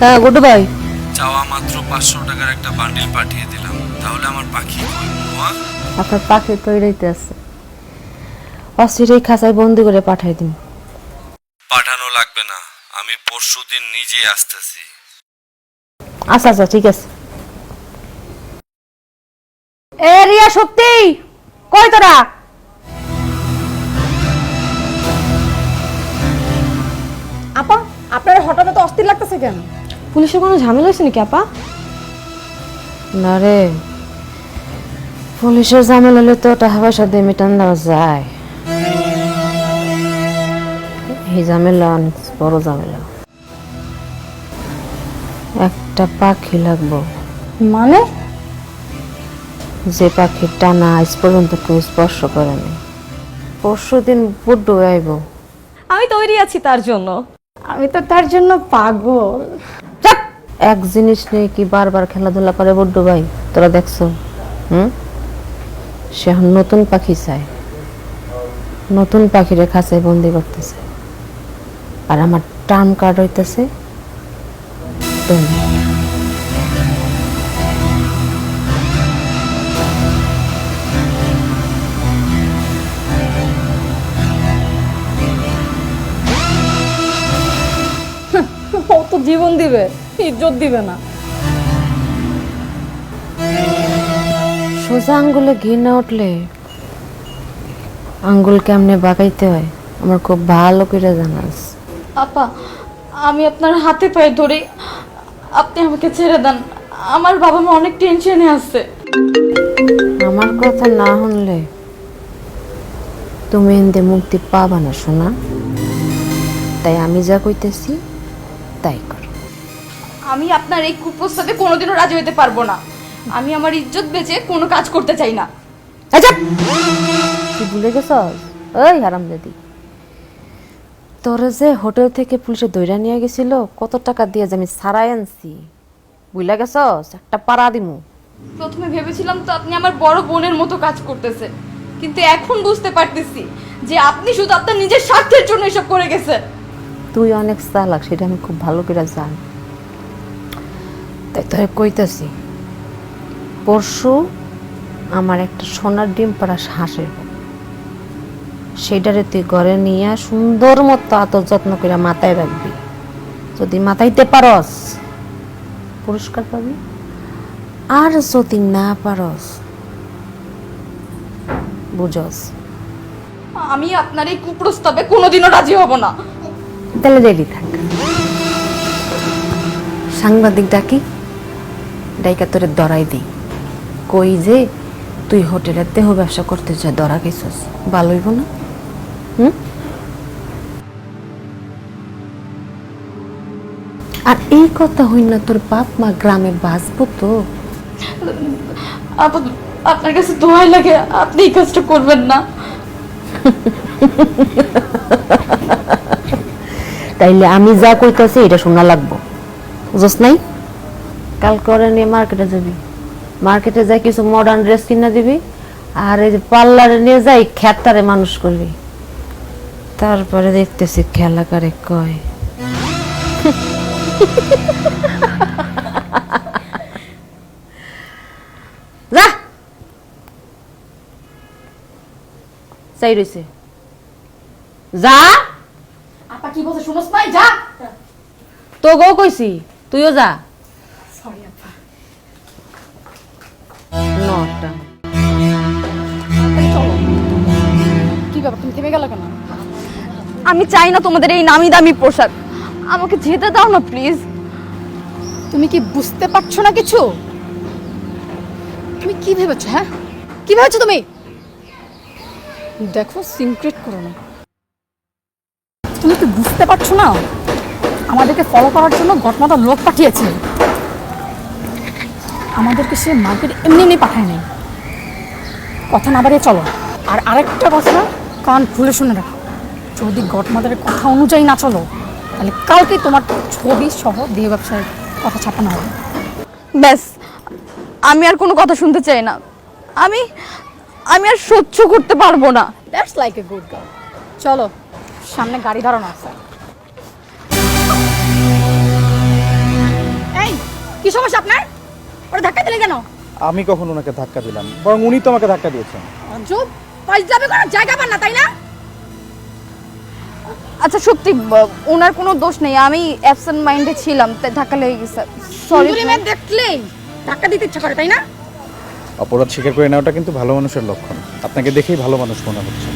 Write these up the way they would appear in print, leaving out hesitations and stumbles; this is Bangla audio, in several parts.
হ্যাঁ গুড্ডু ভাই, চাওয়া মাত্র 500 টাকার একটা বান্ডিল পাঠিয়ে দিলাম, তাহলে আমার পাখি কই বুয়া? আপনার পাখি তৈরিতে আছে, অস্থির খাঁচায় বন্দি করে পাঠাই দিন। পাঠানো লাগবে না, আমি পরশুদিন নিজেই আসতেছি। আচ্ছা আচ্ছা ঠিক আছে। এ রিয়া সত্যি কই তোরা? আপা, আপনার হঠাৎ এত অস্থির লাগতেছে কেন? পুলিশের কোনো ঝামেলা হয়েছে নাকি আপা? না রে, পুলিশের ঝামেলা হলে তো টাকা পয়সা দিয়ে মিটান দেওয়া যায়, এই ঝামেলা অনেক বড় ঝামেলা। একটা পাখি লাগবো, মানে? যে পাখির টানা আজ পর্যন্ত কেউ স্পর্শ করেনি। পরশুদিন বুড্ডু আইব। আমি তৈরি আছি তার জন্য। আমি তো তার জন্য পাগল। চাপ! এক জিনিস নিয়ে কি বারবার খেলাধুলা করে বুড্ডু ভাই? তোরা দেখছো? সে এখন নতুন পাখি চায়, নতুন পাখিরে খাঁচায় বন্দি করতেছে, আর আমার টার্ম কার্ড হইতেছে তুমি। ও তো জীবন দিবে, ইজ্জত দিবে না। সোজা আঙ্গুলে ঘি না উঠলে আঙ্গুল কেমনে বাগাইতে হয় আমার খুব ভালো করে জানা আছে। আপা, আমি আপনার হাতে পায়ে ধরে, আপনি আমাকে ছেড়ে দেন। আমার বাবা মা অনেক টেনশনে আছে। আমার কথা না শুনলে তুমি এনদে মুক্তি পাবা না শোনা, তাই আমি যা কইতেছি তাই করো। আমি আপনার এই কুপ্রস্তাবে কোনোদিনও রাজি হতে পারবো না। আমি আমার ইজ্জত বেচে কোনো কাজ করতে চাই না। আচ্ছা তুই ভুলে গেছস? ওই হারামজাদি, তোরে যে হোটেল থেকে পুলিশে দইরা নিয়ে গেছিল কত টাকা দিয়ে যে আমি সারাই আনছি, বুঝলা গেছস? একটা পাড়া দিমু। প্রথমে ভেবেছিলাম তো আপনি আমার বড় বোনের মতো কাজ করতেছে, কিন্তু এখন বুঝতে পারতেছি যে আপনি শুধু আপনার নিজের স্বার্থের জন্য এসব করে গেছেন। তুই অনেক চালাক, সেটা আমি খুব ভালো করে জানি, তাই তোরে কইতাছি পরশু আমার একটা সোনার ডিম পাড়া হাঁসের, সেটারে তুই ঘরে নিয়ে সুন্দর মতো আদর যত্ন করে মাথায় রাখবি। যদি মাথাইতে পারস পুরস্কার পাবি, আর যদি না পারস বুঝস। আমি আপনার এই কুপ্রস্তাবে কোনোদিনও রাজি হব না। তাহলে রেডি থাক, সাংবাদিক ডাকি, ডাইকা তোরে ধরাই দিই, কই যে তুই হোটেলের দেহ ব্যবসা করতে যা ধরা গেছস, ভালো হইব না? আর এই কথা হই না তোর বাপ মা গ্রামে বাঁচবো তো? আপনার কাছে দোহাই লাগে, আপনি এই কাজটা করবেন না। তাইলে আমি যা কইতাছি এটা শোনা লাগবো, বুঝছ নাই? কাল করে নিয়ে মার্কেটে যাবি, মার্কেটে যাই কিছু মডার্ন ড্রেস কিনা দিবি, আর এই যে পার্লারে নিয়ে যাই খ্যাতারে মানুষ করবি, তারপরে দেখতেছি খেলা করে কয়। যা চাই রইছে, যা। আপা কি বলছে শুনোস নাই? যা। তো গো কইছি তুইও যা। সরি আপা। নটা চলো। কি ব্যাপার, তুমি থেমে গেল কেন? আমি চাই না তোমাদের এই নামি দামি পোশাক, আমাকে যেতে দাও না প্লিজ। তুমি কি বুঝতে পারছো না কিছু? তুমি কি ভেবেছো? হ্যাঁ, কি ভেবেছো তুমি? দেখো, সিক্রেট করো না। তুমি কি বুঝতে পারছো না? আমাদেরকে ফলো করার জন্য ঘটনাটা লোক পাঠিয়েছে, আমাদেরকে সে মার্কেট এমনি এমনি পাঠায় নাই। কথা না বাড়িয়ে চলো। আর আরেকটা কথা কান খুলে শুনে রাখো, যদি ঘটনাদের কথা অনুযায়ী না চলো তাহলে কালকে তোমার ছবি সহ দেহ ব্যবসায় কথা ছাপানো হবে। ব্যাস, আমি আর কোনো কথা শুনতে চাই না। আমি আমি আর সহ্য করতে পারবো না। That's like a good girl. চলো, সামনে গাড়ি ধরানো আছে। আমি কখন ওনাকে ধাক্কা দিলাম? বরং উনি তো আমাকে ধাক্কা দিয়েছেন। আজব ফাইজলামি করার জায়গা পান না তাই না? আচ্ছা সত্যি ওনার কোনো দোষ নেই, আমি অ্যাবসেন্ট মাইন্ডে ছিলাম তাই ধাক্কা লেগে গেছে। সরি। সুন্দরী মেয়ে দেখলেই ধাক্কা দিতে ইচ্ছা করে তাই না? অপরাধ স্বীকার করে নেওয়াটা কিন্তু ভালো মানুষের লক্ষণ। আপনাকে দেখেই ভালো মানুষ মনে হচ্ছে।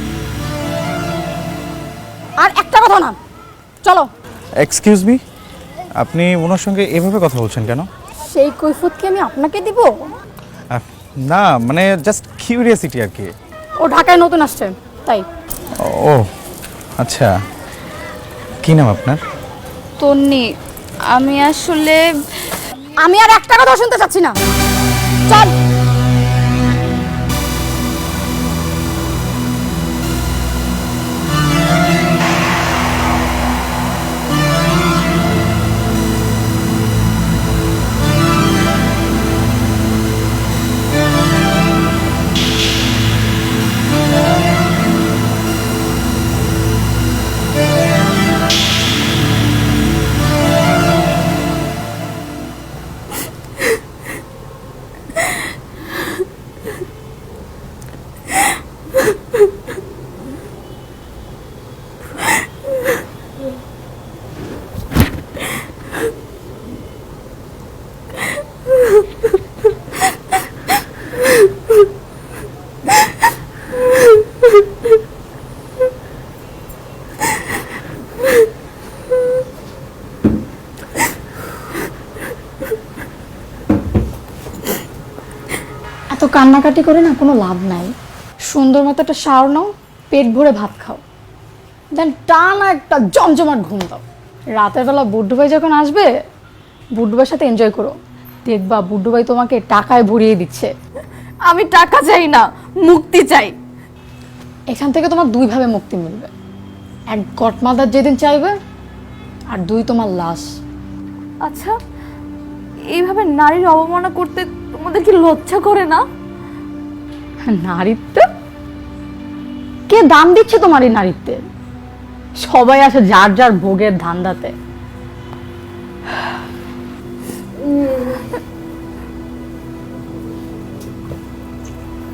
আর একটা কথা না, চলো। এক্সকিউজ মি, আপনি ওনার সঙ্গে এভাবে কথা বলছেন কেন? সেই কৈফিয়ত কি আমি আপনাকে দিব? না মানে জাস্ট কিউরিয়াসিটি আর কি। ও ঢাকায় নতুন আসছে তাই। ও আচ্ছা, কি নাম আপনার? তন্নি, আমি আসলে আমি আর একটা কথা শুনতে চাচ্ছি না, চল। এত কান্নাকাটি করে না কোনো লাভ নাই। সুন্দর মতো একটা শাওয়ার নাও, পেট ভরে ভাত খাও, দেন টানা একটা জমজমাট ঘুম দাও। রাতের বেলা বুড্ডু ভাই যখন আসবে, বুড্ডু ভাইয়ের সাথে এনজয় করো। দেখবা বুড্ডু ভাই তোমাকে টাকায় ভরিয়ে দিচ্ছে। আমি টাকা চাই না, মুক্তি চাই। এখান থেকে তোমার দুইভাবে মুক্তি মিলবে, এক গডমাদার যেদিন চাইবে, আর দুই তোমার লাশ। আচ্ছা, এইভাবে নারীর অবমাননা করতে তোমাদের কি লজ্জা করে না? নারীত্ব? কে দাম দিচ্ছে তোমার এই নারীত্বের? সবাই আছে যার যার ভোগের ধান্দাতে।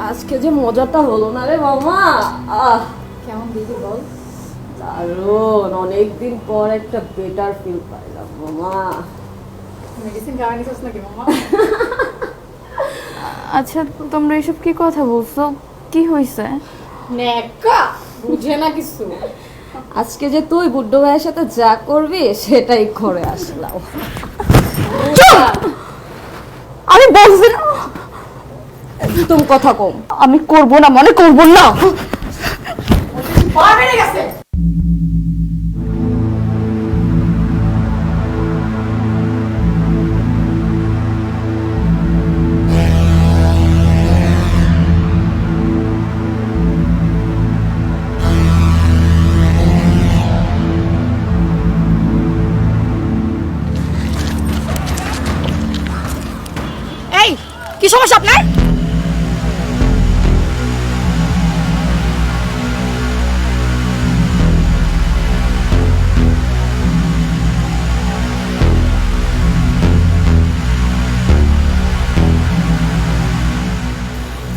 আজকে যে মজাটা হলো না রে মামা। কেমন দিদি বল? দারুণ, অনেকদিন পর একটা বেটার ফিল পাইলাম মামা। মেডিসিন খাওয়া নিছিস নাকি মামা? আচ্ছা তোমরা এসব কি কথা বলছো? কি হয়েছে? নেকা বুঝে না কিছু। আজকে যে তুই বুড্ডু ভাইয়ের সাথে যা করবি সেটাই করে আসলাম। আমি বলছি না, তুমি কথা কম। আমি করব না মানে করব না। পা বেড়ে গেছে। এই কি সমস্যা আপনার?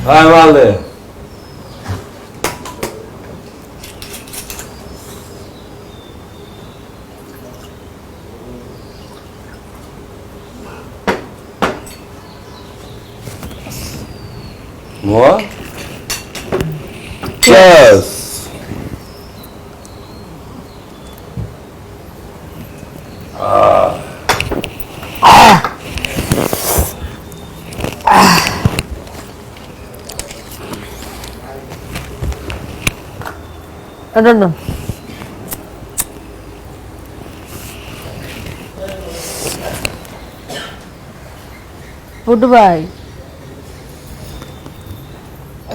হ্যাঁ মাল দে। What? Yes. I don't know. বুড্ডু ভাই,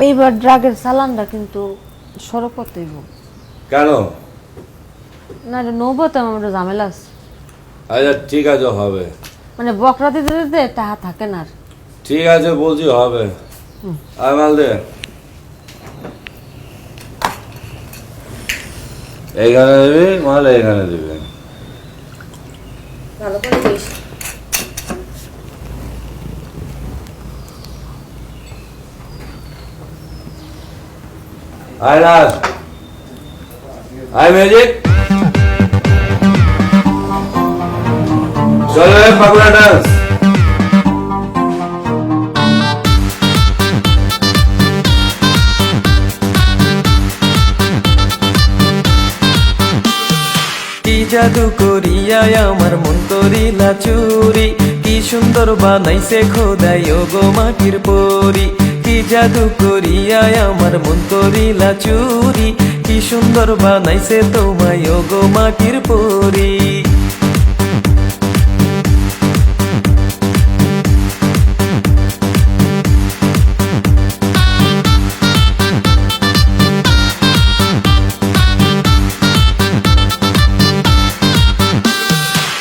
এইবার ড্রাগের চালানটা কিন্তু সড়ক পথেই কেন? না, এটা নৌবতে আমার একটা ঝামেলা আছে। আচ্ছা ঠিক আছে, হবে। মানে বকরা দিতে দিতে টাকা থাকে না আর। ঠিক আছে বলছি, হবে। আর মাল দে। এইখানে দিবি মাল, এইখানে দিবি। ভালো করে this. Hi Raj. Hi Magic. চলো পাগলা ডান্স। কি জাদু করিয়া আমার মন করিলা চুরি, কি সুন্দর বানাইছে খোদাই ও গো মাটির পরি। কি জাদু করিয়া আমার মন করিলা চুরি, কি সুন্দর বানাইছে তোমায় ও গো মাটির পরি।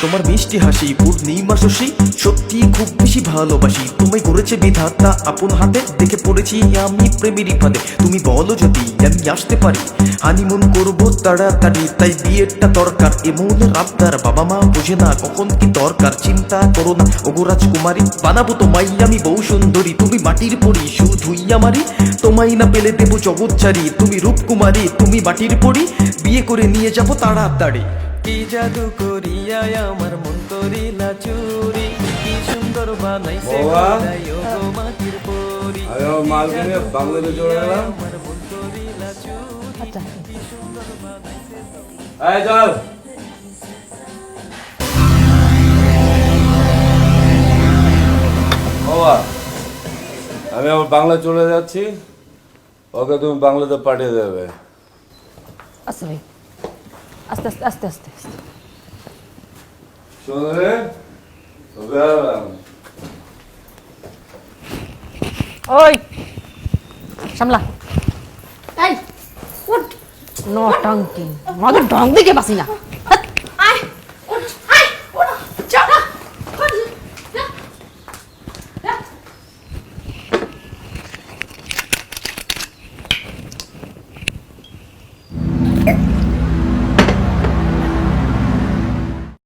তোমার মিষ্টি হাসি পূর্ণিমা শশী, সত্যি খুব বেশি ভালোবাসি তোমায়। করেছে বিধাতা আপন হাতে, দেখে পড়েছি আমি প্রেমেরই ফাঁদে। তুমি বলো যদি আমি আসতে পারি, হানিমুন করবো তাড়াতাড়ি। তাই বিয়েটা দরকার এমন রাবদার, বাবা মা বোঝে না কখন কি দরকার। চিন্তা করো না ওগো রাজকুমারী, বানাবো তোমায় আমি বউ সুন্দরী। তুমি মাটির পরি শুধুই আমারই, তোমায় না পেলে দেবো জগৎ ছাড়ি। তুমি রূপকুমারী তুমি মাটির পরি, বিয়ে করে নিয়ে যাবো তাড়াতাড়ি। কি জাদু করিয়া আমার মন করিলা চুরি, কি সুন্দর বানাইছে বাবা। খোদাই ও গো মাটির পরি। আমি আমার মালকে নিয়ে বাংলাদেশে চলে গেলাম। আমার মন করিলা চুরি। আচ্ছা এই চল। বাবা আমি আমার বাংলা চলে যাচ্ছি, ওকে তুমি বাংলাতে পাঠিয়ে দেবে। আচ্ছা ভাই, আস্তে আস্তে আস্তে আস্তে আস্তে। শোনো রে, ওকে আর ওই সামলা, এই উঠ। নটাঙ্কি, আমাদের ঢং দিকে বাসি না।